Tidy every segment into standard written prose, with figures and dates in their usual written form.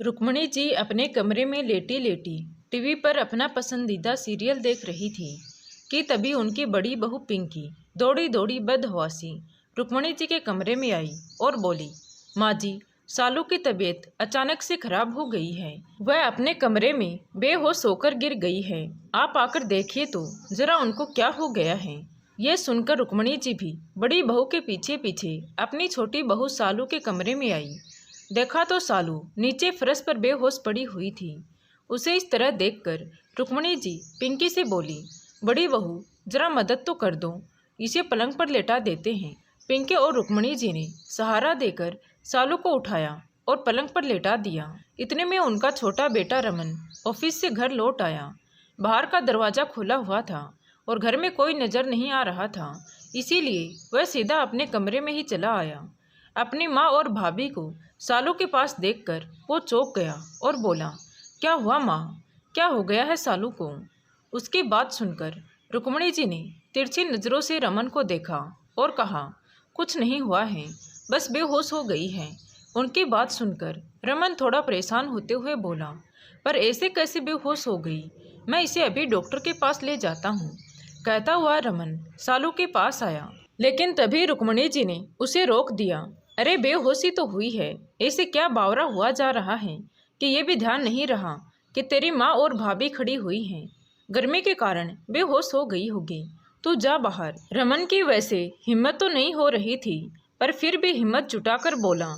रुक्मणी जी अपने कमरे में लेटी लेटी टीवी पर अपना पसंदीदा सीरियल देख रही थी कि तभी उनकी बड़ी बहू पिंकी दौड़ी दौड़ी बदहवासी रुक्मणी जी के कमरे में आई और बोली, माँ जी, सालू की तबीयत अचानक से खराब हो गई है। वह अपने कमरे में बेहोश होकर गिर गई है। आप आकर देखिए तो जरा उनको क्या हो गया है। यह सुनकर रुक्मणी जी भी बड़ी बहू के पीछे पीछे अपनी छोटी बहू सालू के कमरे में आई। देखा तो सालू नीचे फर्श पर बेहोश पड़ी हुई थी। उसे इस तरह देखकर रुक्मणी जी पिंकी से बोली, बड़ी बहू, जरा मदद तो कर दो, इसे पलंग पर लेटा देते हैं। पिंकी और रुक्मणी जी ने सहारा देकर सालू को उठाया और पलंग पर लेटा दिया। इतने में उनका छोटा बेटा रमन ऑफिस से घर लौट आया। बाहर का दरवाज़ा खुला हुआ था और घर में कोई नज़र नहीं आ रहा था, इसीलिए वह सीधा अपने कमरे में ही चला आया। अपनी माँ और भाभी को सालू के पास देखकर वो चौंक गया और बोला, क्या हुआ माँ, क्या हो गया है सालू को। उसकी बात सुनकर रुक्मणी जी ने तिरछी नज़रों से रमन को देखा और कहा, कुछ नहीं हुआ है, बस बेहोश हो गई है। उनकी बात सुनकर रमन थोड़ा परेशान होते हुए बोला, पर ऐसे कैसे बेहोश हो गई, मैं इसे अभी डॉक्टर के पास ले जाता हूँ। कहता हुआ रमन सालू के पास आया, लेकिन तभी रुक्मणी जी ने उसे रोक दिया। अरे बेहोशी तो हुई है, ऐसे क्या बावरा हुआ जा रहा है कि ये भी ध्यान नहीं रहा कि तेरी माँ और भाभी खड़ी हुई हैं। गर्मी के कारण बेहोश हो गई होगी, तू जा बाहर। रमन की वैसे हिम्मत तो नहीं हो रही थी, पर फिर भी हिम्मत जुटाकर बोला,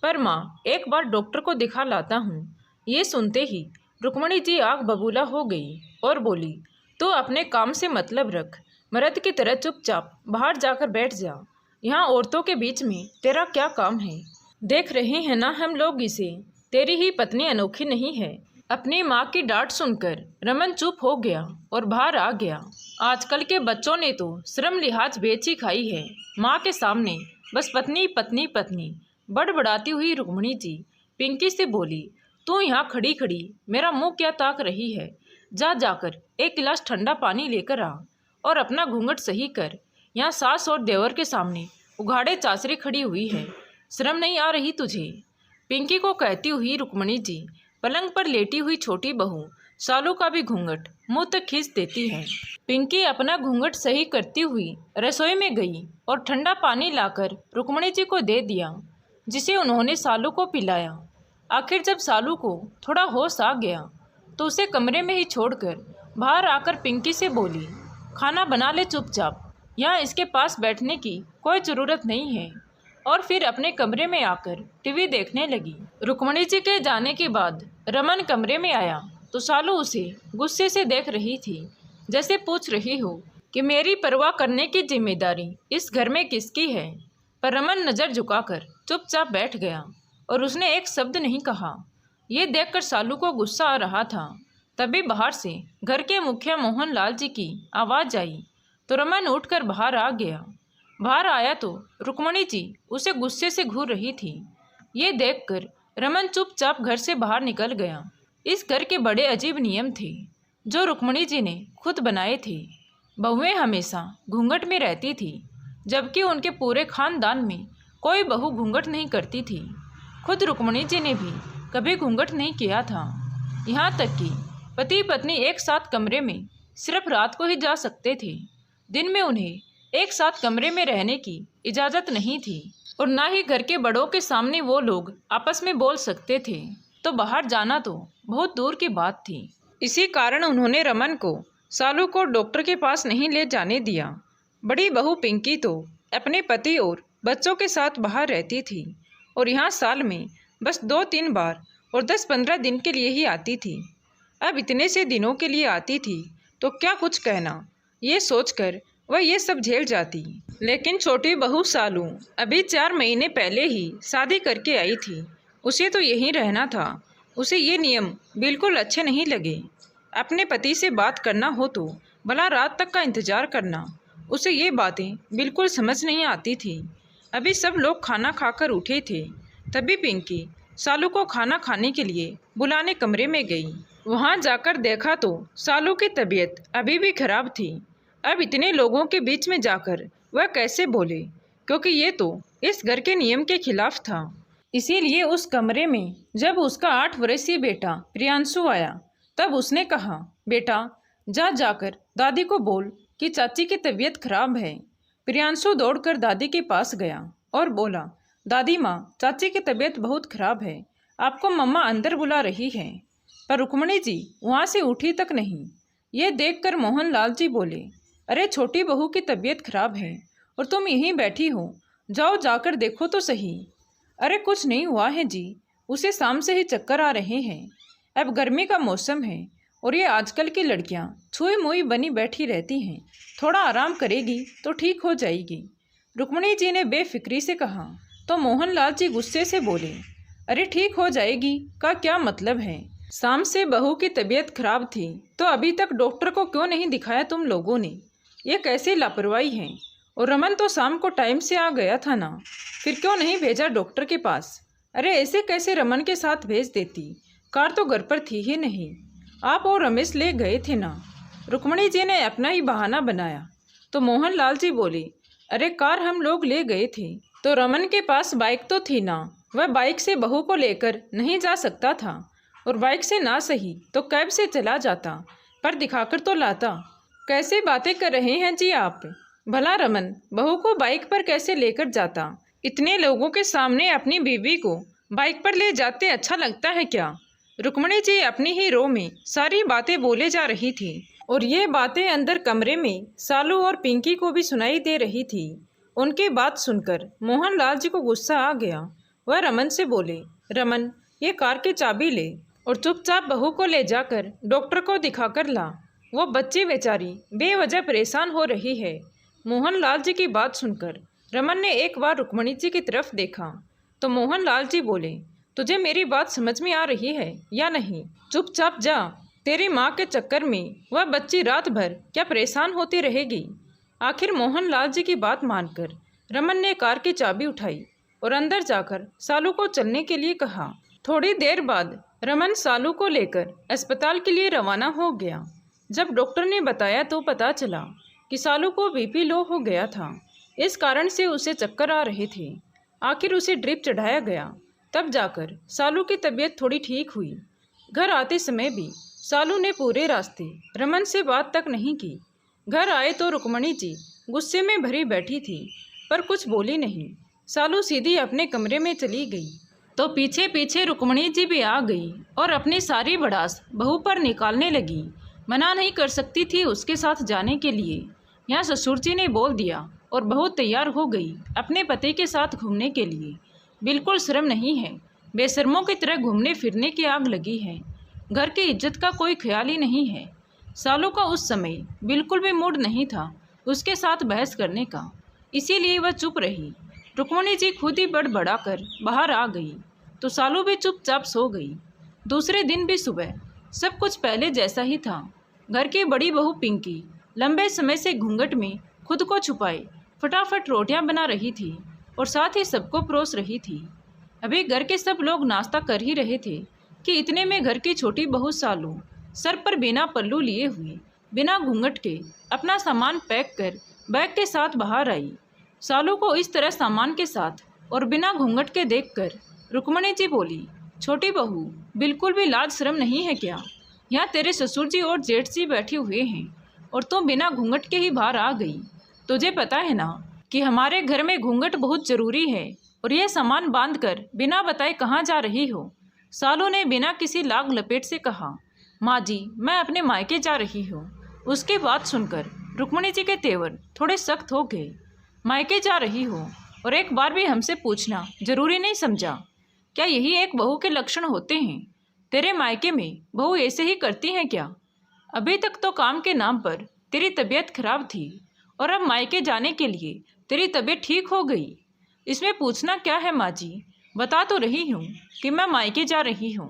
पर माँ, एक बार डॉक्टर को दिखा लाता हूँ। ये सुनते ही रुक्मणी जी आग बबूला हो गई और बोली, तो अपने काम से मतलब रख, मर्द की तरह चुपचाप बाहर जाकर बैठ जा। यहाँ औरतों के बीच में तेरा क्या काम है। देख रहे हैं ना हम लोग इसे, तेरी ही पत्नी अनोखी नहीं है। अपनी माँ की डांट सुनकर रमन चुप हो गया और बाहर आ गया। आजकल के बच्चों ने तो शर्म लिहाज बेची खाई है। माँ के सामने बस पत्नी पत्नी पत्नी बड़बड़ाती हुई रुक्मणी जी पिंकी से बोली, तू यहाँ खड़ी खड़ी मेरा मुंह क्या ताक रही है। जाकर एक गिलास ठंडा पानी लेकर आ और अपना घूंघट सही कर। यहाँ सास और देवर के सामने उघाड़े चाचरी खड़ी हुई है, शर्म नहीं आ रही तुझे। पिंकी को कहती हुई रुक्मणी जी पलंग पर लेटी हुई छोटी बहू सालू का भी घूंघट मुंह तक खींच देती है। पिंकी अपना घूंघट सही करती हुई रसोई में गई और ठंडा पानी लाकर रुक्मणी जी को दे दिया, जिसे उन्होंने सालू को पिलाया। आखिर जब सालू को थोड़ा होश आ गया तो उसे कमरे में ही छोड़कर बाहर आकर पिंकी से बोली, खाना बना ले चुपचाप, यहाँ इसके पास बैठने की कोई ज़रूरत नहीं है। और फिर अपने कमरे में आकर टीवी देखने लगी। रुक्मणी जी के जाने के बाद रमन कमरे में आया तो सालू उसे गुस्से से देख रही थी, जैसे पूछ रही हो कि मेरी परवाह करने की जिम्मेदारी इस घर में किसकी है। पर रमन नज़र झुकाकर चुपचाप बैठ गया और उसने एक शब्द नहीं कहा। ये देखकर सालू को गुस्सा आ रहा था। तभी बाहर से घर के मुखिया मोहन लाल जी की आवाज़ आई तो रमन उठकर बाहर आ गया। बाहर आया तो रुक्मणी जी उसे गुस्से से घूर रही थी। ये देखकर रमन चुपचाप घर से बाहर निकल गया। इस घर के बड़े अजीब नियम थे जो रुक्मणी जी ने खुद बनाए थे। बहुएं हमेशा घूंघट में रहती थी, जबकि उनके पूरे खानदान में कोई बहू घूंघट नहीं करती थी। खुद रुक्मणी जी ने भी कभी घूंघट नहीं किया था। यहाँ तक कि पति पत्नी एक साथ कमरे में सिर्फ रात को ही जा सकते थे। दिन में उन्हें एक साथ कमरे में रहने की इजाज़त नहीं थी और ना ही घर के बड़ों के सामने वो लोग आपस में बोल सकते थे, तो बाहर जाना तो बहुत दूर की बात थी। इसी कारण उन्होंने रमन को सालू को डॉक्टर के पास नहीं ले जाने दिया। बड़ी बहू पिंकी तो अपने पति और बच्चों के साथ बाहर रहती थी और यहाँ साल में बस 2-3 बार और 10-15 दिन के लिए ही आती थी। अब इतने से दिनों के लिए आती थी तो क्या कुछ कहना, ये सोचकर वह ये सब झेल जाती। लेकिन छोटी बहू सालू अभी 4 महीने पहले ही शादी करके आई थी। उसे तो यहीं रहना था। उसे ये नियम बिल्कुल अच्छे नहीं लगे। अपने पति से बात करना हो तो भला रात तक का इंतज़ार करना, उसे ये बातें बिल्कुल समझ नहीं आती थी। अभी सब लोग खाना खाकर उठे थे, तभी पिंकी सालू को खाना खाने के लिए बुलाने कमरे में गई। वहाँ जाकर देखा तो सालू की तबीयत अभी भी खराब थी। अब इतने लोगों के बीच में जाकर वह कैसे बोले, क्योंकि ये तो इस घर के नियम के खिलाफ था। इसीलिए उस कमरे में जब उसका 8 वर्षीय बेटा प्रियांशु आया तब उसने कहा, बेटा जाकर दादी को बोल कि चाची की तबीयत खराब है। प्रियांशु दौड़कर दादी के पास गया और बोला, दादी माँ, चाची की तबीयत बहुत खराब है, आपको मम्मा अंदर बुला रही है। पर रुक्मणी जी वहाँ से उठी तक नहीं। ये देखकर मोहनलाल जी बोले, अरे छोटी बहू की तबीयत खराब है और तुम यहीं बैठी हो, जाओ जाकर देखो तो सही। अरे कुछ नहीं हुआ है जी, उसे शाम से ही चक्कर आ रहे हैं। अब गर्मी का मौसम है और ये आजकल की लड़कियां छुई मुई बनी बैठी रहती हैं, थोड़ा आराम करेगी तो ठीक हो जाएगी। रुक्मणी जी ने बेफिक्री से कहा तो मोहनलाल जी गुस्से से बोले, अरे ठीक हो जाएगी का क्या मतलब है? शाम से बहू की तबीयत खराब थी तो अभी तक डॉक्टर को क्यों नहीं दिखाया तुम लोगों ने? ये कैसी लापरवाही है? और रमन तो शाम को टाइम से आ गया था ना, फिर क्यों नहीं भेजा डॉक्टर के पास? अरे ऐसे कैसे रमन के साथ भेज देती, कार तो घर पर थी ही नहीं, आप और रमेश ले गए थे ना। रुक्मणी जी ने अपना ही बहाना बनाया तो मोहनलाल जी बोले, अरे कार हम लोग ले गए थे तो रमन के पास बाइक तो थी ना, वह बाइक से बहू को लेकर नहीं जा सकता था, और बाइक से ना सही तो कैब से चला जाता, पर दिखाकर तो लाता। कैसे बातें कर रहे हैं जी आप? भला रमन बहू को बाइक पर कैसे लेकर जाता? इतने लोगों के सामने अपनी बीवी को बाइक पर ले जाते अच्छा लगता है क्या? रुक्मणी जी अपनी ही रो में सारी बातें बोले जा रही थी और ये बातें अंदर कमरे में सालू और पिंकी को भी सुनाई दे रही थी। उनकी बात सुनकर मोहनलाल जी को गुस्सा आ गया। वह रमन से बोले, रमन ये कार की चाबी ले और चुपचाप बहू को ले जाकर डॉक्टर को दिखाकर ला, वो बच्ची बेचारी बेवजह परेशान हो रही है। मोहनलाल जी की बात सुनकर रमन ने एक बार रुक्मणी जी की तरफ देखा तो मोहनलाल जी बोले, तुझे मेरी बात समझ में आ रही है या नहीं? चुपचाप जा, तेरी माँ के चक्कर में वह बच्ची रात भर क्या परेशान होती रहेगी? आखिर मोहनलाल जी की बात मानकर रमन ने कार की चाबी उठाई और अंदर जाकर सालू को चलने के लिए कहा। थोड़ी देर बाद रमन सालू को लेकर अस्पताल के लिए रवाना हो गया। जब डॉक्टर ने बताया तो पता चला कि सालू को बीपी लो हो गया था, इस कारण से उसे चक्कर आ रहे थे। आखिर उसे ड्रिप चढ़ाया गया, तब जाकर सालू की तबीयत थोड़ी ठीक हुई। घर आते समय भी सालू ने पूरे रास्ते रमन से बात तक नहीं की। घर आए तो रुक्मणी जी गुस्से में भरी बैठी थी पर कुछ बोली नहीं। सालू सीधी अपने कमरे में चली गई तो पीछे पीछे रुक्मणी जी भी आ गई और अपनी सारी भड़ास बहू पर निकालने लगी। मना नहीं कर सकती थी उसके साथ जाने के लिए। यहाँ ससुर जी ने बोल दिया और बहू तैयार हो गई अपने पति के साथ घूमने के लिए। बिल्कुल शर्म नहीं है, बेशर्मों की तरह घूमने फिरने की आग लगी है। घर की इज्जत का कोई ख्याल ही नहीं है। सालू का उस समय बिल्कुल भी मूड नहीं था उसके साथ बहस करने का, इसीलिए वह चुप रही। रुक्मणी जी खुद ही बड़बड़ा कर बाहर आ गई तो सालू भी चुपचाप सो गई। दूसरे दिन भी सुबह सब कुछ पहले जैसा ही था। घर की बड़ी बहू पिंकी लंबे समय से घूंघट में खुद को छुपाए फटाफट रोटियां बना रही थी और साथ ही सबको परोस रही थी। अभी घर के सब लोग नाश्ता कर ही रहे थे कि इतने में घर की छोटी बहू सालू सर पर बिना पल्लू लिए हुए बिना घूंघट के अपना सामान पैक कर बैग के साथ बाहर आई। सालू को इस तरह सामान के साथ और बिना घूंघट के देखकर रुक्मणी जी बोली, छोटी बहू बिल्कुल भी लाज शर्म नहीं है क्या? यहाँ तेरे ससुर जी और जेठ जी बैठे हुए हैं और तुम बिना घूंघट के ही बाहर आ गई। तुझे पता है ना कि हमारे घर में घूंघट बहुत ज़रूरी है, और यह सामान बांध कर बिना बताए कहाँ जा रही हो? सालू ने बिना किसी लाग लपेट से कहा, माँ जी मैं अपने मायके जा रही हूँ। उसकी बात सुनकर रुक्मणी जी के तेवर थोड़े सख्त हो गए। मायके जा रही हो और एक बार भी हमसे पूछना जरूरी नहीं समझा? क्या यही एक बहू के लक्षण होते हैं? तेरे मायके में बहू ऐसे ही करती हैं क्या? अभी तक तो काम के नाम पर तेरी तबीयत खराब थी और अब मायके जाने के लिए तेरी तबीयत ठीक हो गई। इसमें पूछना क्या है माँ जी? बता तो रही हूँ कि मैं मायके जा रही हूँ,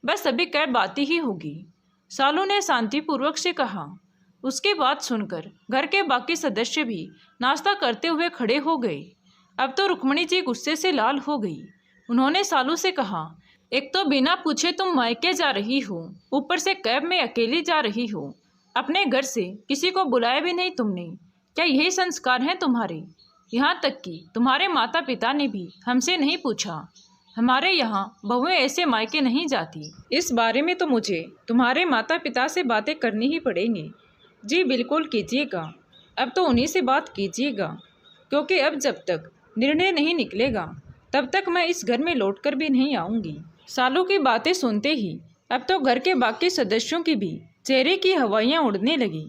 बस अभी कैब आती ही होगी। सालू ने शांतिपूर्वक से कहा। उसकी बात सुनकर घर के बाकी सदस्य भी नाश्ता करते हुए खड़े हो गए। अब तो रुक्मणी जी गुस्से से लाल हो गई। उन्होंने सालू से कहा, एक तो बिना पूछे तुम मायके जा रही हो, ऊपर से कैब में अकेली जा रही हो, अपने घर से किसी को बुलाया भी नहीं तुमने। क्या यही संस्कार हैं तुम्हारे? यहाँ तक कि तुम्हारे माता पिता ने भी हमसे नहीं पूछा। हमारे यहाँ बहुएं ऐसे मायके नहीं जाती। इस बारे में तो मुझे तुम्हारे माता पिता से बातें करनी ही पड़ेंगी। जी बिल्कुल कीजिएगा, अब तो उन्हीं से बात कीजिएगा, क्योंकि अब जब तक निर्णय नहीं निकलेगा तब तक मैं इस घर में लौटकर भी नहीं आऊँगी। सालू की बातें सुनते ही अब तो घर के बाकी सदस्यों की भी चेहरे की हवाइयाँ उड़ने लगी।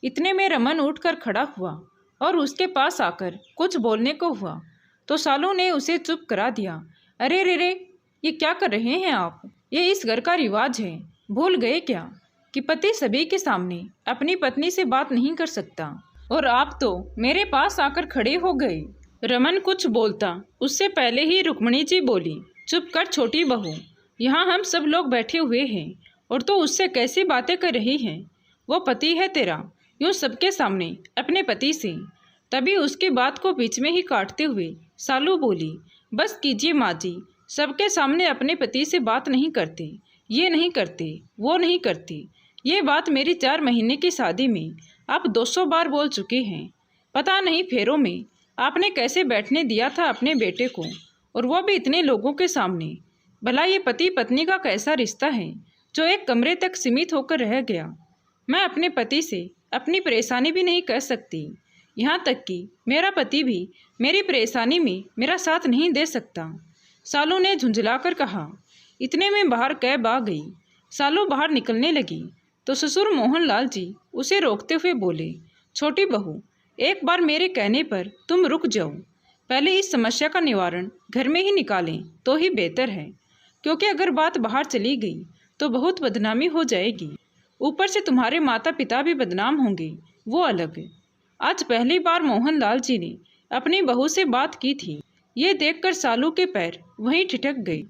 इतने में रमन उठकर खड़ा हुआ और उसके पास आकर कुछ बोलने को हुआ तो सालू ने उसे चुप करा दिया। अरे रे रे, ये क्या कर रहे हैं आप? ये इस घर का रिवाज है, भूल गए क्या कि पति सभी के सामने अपनी पत्नी से बात नहीं कर सकता, और आप तो मेरे पास आकर खड़े हो गए। रमन कुछ बोलता उससे पहले ही रुक्मणी जी बोली, चुप कर छोटी बहू, यहाँ हम सब लोग बैठे हुए हैं और तो उससे कैसी बातें कर रही हैं? वो पति है तेरा, यूँ सबके सामने अपने पति से। तभी उसकी बात को बीच में ही काटते हुए सालू बोली, बस कीजिए माँ जी, सबके सामने अपने पति से बात नहीं करते, ये नहीं करते, वो नहीं करते। ये बात मेरी 4 महीने की शादी में आप 200 बार बोल चुके हैं। पता नहीं फेरों में आपने कैसे बैठने दिया था अपने बेटे को, और वो भी इतने लोगों के सामने। भला ये पति पत्नी का कैसा रिश्ता है जो एक कमरे तक सीमित होकर रह गया? मैं अपने पति से अपनी परेशानी भी नहीं कह सकती, यहाँ तक कि मेरा पति भी मेरी परेशानी में मेरा साथ नहीं दे सकता। सालू ने झुंझलाकर कहा। इतने में बाहर कैब आ गई। सालू बाहर निकलने लगी तो ससुर मोहनलाल जी उसे रोकते हुए बोले, छोटी बहू, एक बार मेरे कहने पर तुम रुक जाओ। पहले इस समस्या का निवारण घर में ही निकालें तो ही बेहतर है, क्योंकि अगर बात बाहर चली गई तो बहुत बदनामी हो जाएगी। ऊपर से तुम्हारे माता पिता भी बदनाम होंगे, वो अलग। आज पहली बार मोहनलाल जी ने अपनी बहू से बात की थी। ये देखकर सालू के पैर वहीं ठिठक गए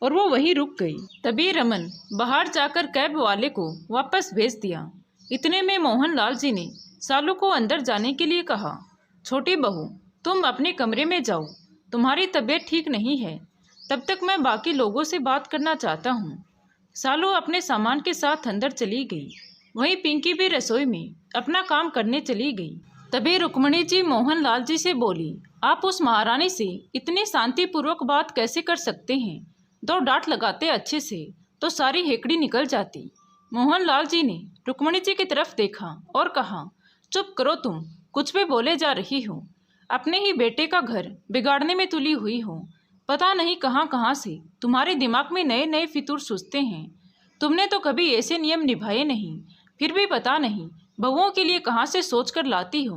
और वो वहीं रुक गई। तभी रमन बाहर जाकर कैब वाले को वापस भेज दिया। इतने में मोहनलाल जी ने सालू को अंदर जाने के लिए कहा, छोटी बहू, तुम अपने कमरे में जाओ, तुम्हारी तबीयत ठीक नहीं है, तब तक मैं बाकी लोगों से बात करना चाहता हूँ। सालू अपने सामान के साथ अंदर चली गई। वहीं पिंकी भी रसोई में अपना काम करने चली गई। तभी रुक्मणी जी मोहनलाल जी से बोली, आप उस महारानी से इतनी शांतिपूर्वक बात कैसे कर सकते हैं? 2 डांट लगाते अच्छे से तो सारी हेकड़ी निकल जाती। मोहनलाल जी ने रुक्मणी जी की तरफ देखा और कहा, चुप करो, तुम कुछ भी बोले जा रही हो। अपने ही बेटे का घर बिगाड़ने में तुली हुई हो। पता नहीं कहाँ कहाँ से तुम्हारे दिमाग में नए नए फितूर सूझते हैं। तुमने तो कभी ऐसे नियम निभाए नहीं, फिर भी पता नहीं बहुओं के लिए कहाँ से सोच कर लाती हो।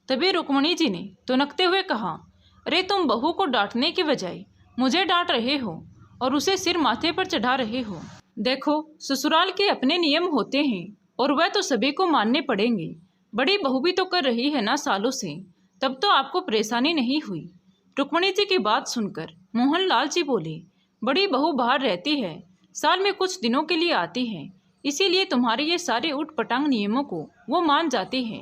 तभी रुक्मणी जी ने तुनकते हुए कहा, अरे तुम बहू को डांटने के बजाय मुझे डांट रहे हो और उसे सिर माथे पर चढ़ा रहे हो। देखो, ससुराल के अपने नियम होते हैं और वह तो सभी को मानने पड़ेंगे। बड़ी बहू भी तो कर रही है ना सालों से, तब तो आपको परेशानी नहीं हुई। रुक्मणी जी की बात सुनकर मोहनलाल जी बोले, बड़ी बहू बाहर रहती है, साल में कुछ दिनों के लिए आती है, इसीलिए तुम्हारे ये सारे उठपटांग नियमों को वो मान जाती है।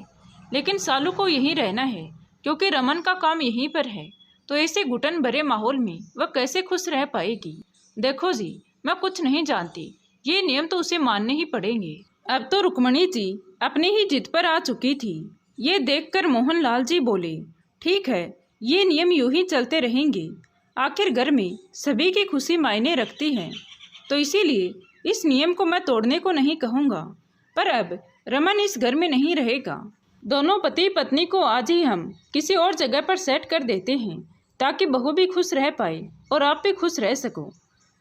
लेकिन सालू को यहीं रहना है, क्योंकि रमन का काम यहीं पर है, तो ऐसे घुटन भरे माहौल में वह कैसे खुश रह पाएगी? देखो जी, मैं कुछ नहीं जानती, ये नियम तो उसे मानने ही पड़ेंगे। अब तो रुक्मणी जी अपनी ही जिद पर आ चुकी थी। ये देखकर मोहनलाल जी बोले, ठीक है, ये नियम यूं ही चलते रहेंगे। आखिर घर में सभी की खुशी मायने रखती है, तो इसीलिए इस नियम को मैं तोड़ने को नहीं कहूँगा। पर अब रमन इस घर में नहीं रहेगा। दोनों पति पत्नी को आज ही हम किसी और जगह पर सेट कर देते हैं, ताकि बहू भी खुश रह पाए और आप भी खुश रह सको।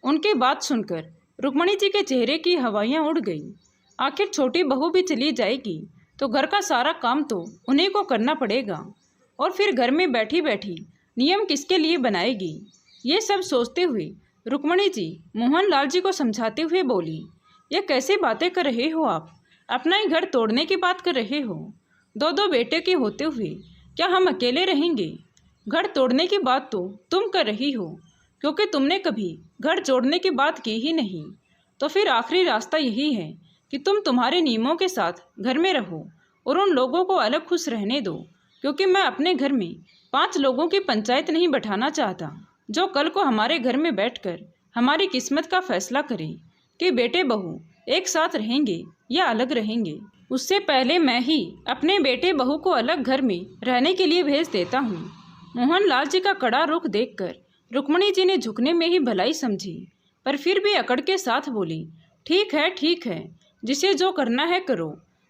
उनकी बात सुनकर रुक्मणी जी के चेहरे की हवाइयाँ उड़ गई। आखिर छोटी बहू भी चली जाएगी तो घर का सारा काम तो उन्हीं को करना पड़ेगा, और फिर घर में बैठी बैठी नियम किसके लिए बनाएगी? ये सब सोचते हुए रुक्मणी जी मोहनलाल जी को समझाते हुए बोली, ये कैसे बातें कर रहे हो आप? अपना ही घर तोड़ने की बात कर रहे हो? 2 बेटे के होते हुए क्या हम अकेले रहेंगे? घर तोड़ने की बात तो तुम कर रही हो, क्योंकि तुमने कभी घर जोड़ने की बात की ही नहीं। तो फिर आखिरी रास्ता यही है कि तुम तुम्हारे नियमों के साथ घर में रहो और उन लोगों को अलग खुश रहने दो, क्योंकि मैं अपने घर में 5 लोगों की पंचायत नहीं बैठाना चाहता, जो कल को हमारे घर में बैठकर हमारी किस्मत का फैसला करें कि बेटे बहू एक साथ रहेंगे या अलग रहेंगे। उससे पहले मैं ही अपने बेटे बहू को अलग घर में रहने के लिए भेज देता हूँ। मोहनलाल जी का कड़ा रुख देखकर रुक्मणी जी ने झुकने में ही भलाई समझी, पर फिर भी अकड़ के साथ बोली, ठीक है, जिसे जो करना है करो।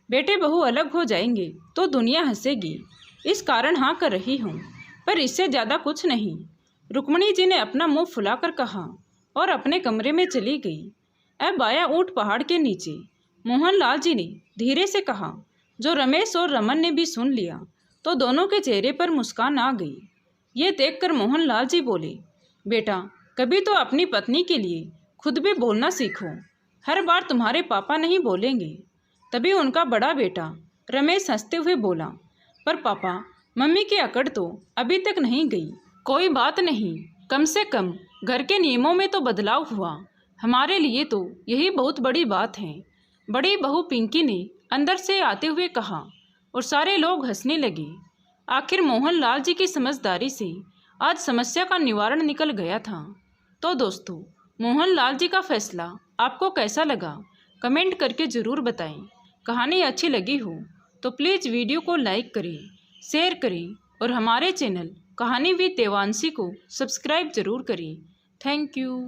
बेटे बहू अलग हो जाएंगे तो दुनिया हंसेगी, इस कारण हाँ कर रही हूँ, पर इससे ज़्यादा कुछ नहीं। रुक्मणी जी ने अपना मुंह फुलाकर कहा और अपने कमरे में चली गई। अब बाया ऊंट पहाड़ के नीचे। मोहनलाल जी ने धीरे से कहा, जो रमेश और रमन ने भी सुन लिया तो दोनों के चेहरे पर मुस्कान आ गई। ये देखकर मोहनलाल जी बोले, बेटा कभी तो अपनी पत्नी के लिए खुद भी बोलना सीखो, हर बार तुम्हारे पापा नहीं बोलेंगे। तभी उनका बड़ा बेटा रमेश हंसते हुए बोला, पर पापा मम्मी की अकड़ तो अभी तक नहीं गई। कोई बात नहीं, कम से कम घर के नियमों में तो बदलाव हुआ, हमारे लिए तो यही बहुत बड़ी बात है। बड़ी बहू पिंकी ने अंदर से आते हुए कहा और सारे लोग हंसने लगे। आखिर मोहनलाल जी की समझदारी से आज समस्या का निवारण निकल गया था। तो दोस्तों, मोहनलाल जी का फैसला आपको कैसा लगा कमेंट करके ज़रूर बताएं। कहानी अच्छी लगी हो तो प्लीज़ वीडियो को लाइक करें, शेयर करें और हमारे चैनल कहानी विद देवांशी को सब्सक्राइब ज़रूर करें। Thank you.